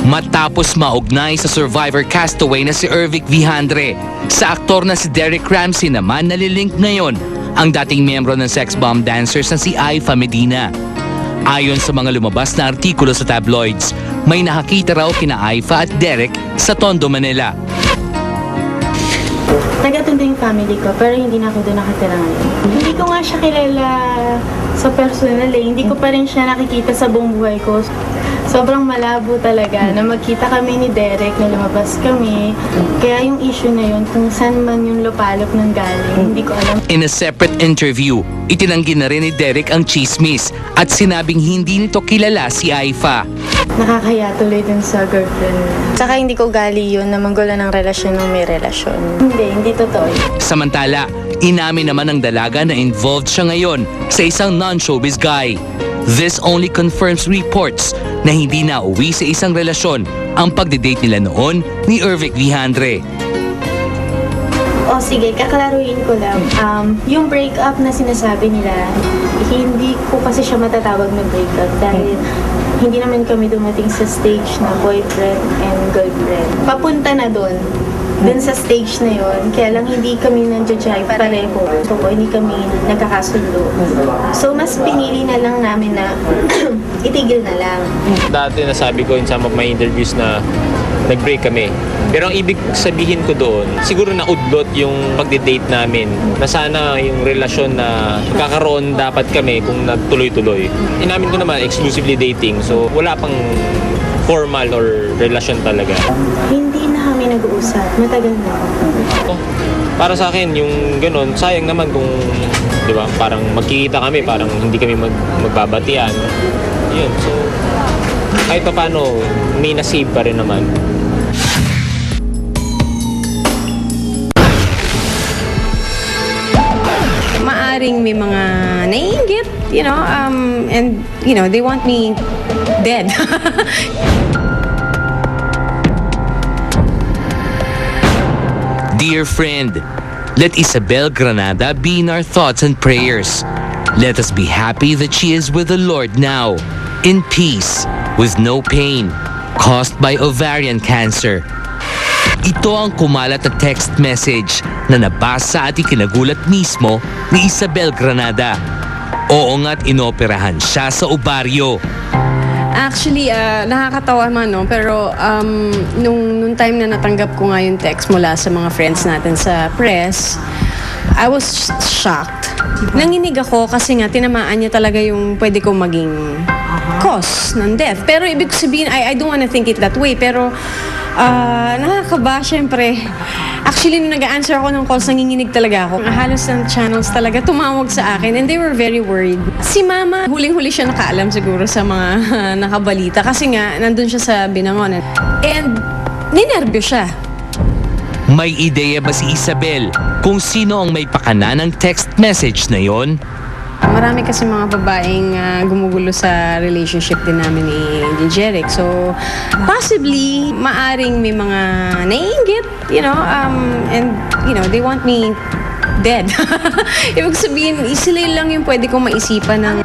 Matapos maugnay sa Survivor castaway na si Ervic Vihandre, sa aktor na si Derek Ramsey naman nalilink ngayon ang dating miyembro ng sex bomb dancers na si Aifa Medina. Ayon sa mga lumabas na artikulo sa tabloids, may nakakita raw kina Aifa at Derek sa Tondo, Manila. Nag-attend yung family ko, pero hindi na ako doon nakatira ngayon. Hindi ko nga siya kilala sa personal eh. Hindi ko pa rin siya nakikita sa buong buhay ko. Sobrang malabo talaga na magkita kami ni Derek, na lumabas kami. Kaya yung issue na yun, kung saan man yung lupalop ng galing, hindi ko alam. In a separate interview, itinanggi na rin ni Derek ang chismis at sinabing hindi nito kilala si Aifa. Nakakaya tuloy dun sa girlfriend. Saka hindi ko gali yun na manggulo ng relasyon ng may relasyon. Hindi totoo. Samantala, inamin naman ng dalaga na involved siya ngayon sa isang non-showbiz guy. This only confirms reports na hindi na uwi sa isang relasyon ang pagdidate nila noon ni Ervic Vihandre. O sige, kaklaruhin ko lang. Yung breakup na sinasabi nila, hindi ko kasi siya matatawag na breakup dahil hindi naman kami dumating sa stage na boyfriend and girlfriend. Papunta na doon sa stage na yon, kaya lang hindi kami nandiyo-jive pareho. So, hindi kami nagkakasundo. So, mas pinili na lang namin na itigil na lang. Dati nasabi ko in some of my interviews na nag-break kami. Pero ang ibig sabihin ko doon, siguro naudlot yung pagde-date namin. Na sana yung relasyon na kakaroon dapat kami kung nagtuloy-tuloy. Inamin ko naman, exclusively dating. So, wala pang formal or relasyon talaga. Hindi na kami nag-uusap. Matagal na. Para sa akin, yung ganun, sayang naman kung, di ba, parang magkikita kami, parang hindi kami magbabatian. Yun, so, kahit pa paano, may nasave pa rin naman. Maaring may mga naiinggit, and, they want me dead. Dear friend, let Isabel Granada be in our thoughts and prayers. Let us be happy that she is with the Lord now, in peace, with no pain, caused by ovarian cancer. Ito ang kumalat na text message na nabasa at ikinagulat mismo ni Isabel Granada. Oo nga't inoperahan siya sa ovaryo. Actually, nakakatawa man, no? Pero nung time na natanggap ko nga yung text mula sa mga friends natin sa press, I was shocked. Nanginig ako kasi nga tinamaan niya talaga yung pwede kong maging cause ng death. Pero ibig sabihin, I don't wanna think it that way. Pero nakakaba, syempre. Actually, nung nag-answer ako ng calls, nanginginig talaga ako. Halos ng channels talaga tumawag sa akin and they were very worried. Si Mama, huling-huli siya nakaalam siguro sa mga nakabalita kasi nga, nandun siya sa Binangonan. And ninervyo siya. May ideya ba si Isabel kung sino ang may pakana ng text message na yon? Marami kasi mga babaeng gumugulo sa relationship din namin ni Jeric. So, possibly, maaring may mga naiinggit, and, they want me dead. Ibig sabihin, sila lang yung pwede kong maisipan ng...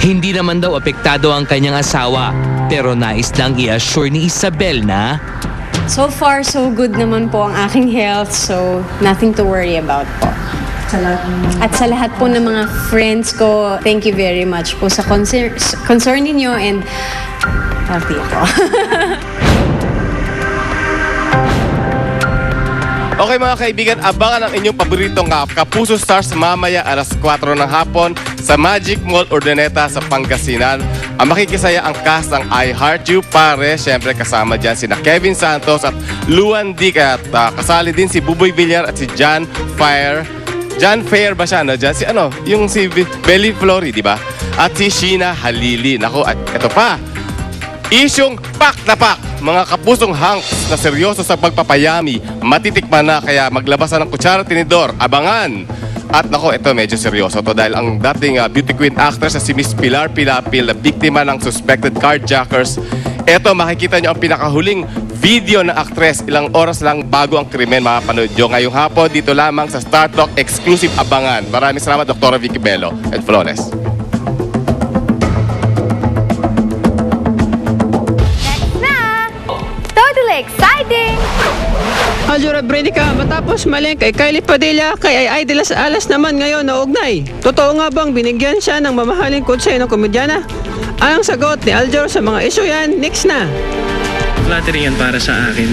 Hindi naman daw apektado ang kanyang asawa, pero nais lang i-assure ni Isabel na So far, so good naman po ang aking health, so nothing to worry about po. At sa lahat po ng mga friends ko, thank you very much po sa concern ninyo and healthy ako. Okay mga kaibigan, abangan ang inyong paboritong Kapuso Stars mamaya alas 4 ng hapon sa Magic Mall Urdaneta sa Pangasinan. Ang makikisaya ang cast ng I Heart You Pare. Siyempre kasama dyan sina Kevin Santos at Luan Dick at kasali din si Buboy Villar at si John Fair ba siya, no? Diyan, si Belly Flory, di ba? At si Sheena Halili. Nako, at ito pa, isyong pak na pak, mga kapusong hunks na seryoso sa pagpapayami, matitikman na kaya maglabasan ng kutsara tinidor, abangan. At nako, ito medyo seryoso to dahil ang dating beauty queen actress na si Miss Pilar Pilapil na biktima ng suspected carjackers. Ito, makikita nyo ang pinakahuling video ng actress. Ilang oras lang bago ang krimen, mapapanood nyo ngayong hapon dito lamang sa Star Talk Exclusive Abangan. Maraming salamat, Dr. Vicky Bello and Flores. Next na! exciting! Aljura Brenica, matapos maling kay Kylie Padilla, kay Ay de las Alas naman ngayon na ugnay. Totoo nga bang binigyan siya ng mamahaling konsey ng komedyana? Ang sagot ni Aljur sa mga isyu yan, next na. Flattering yan para sa akin.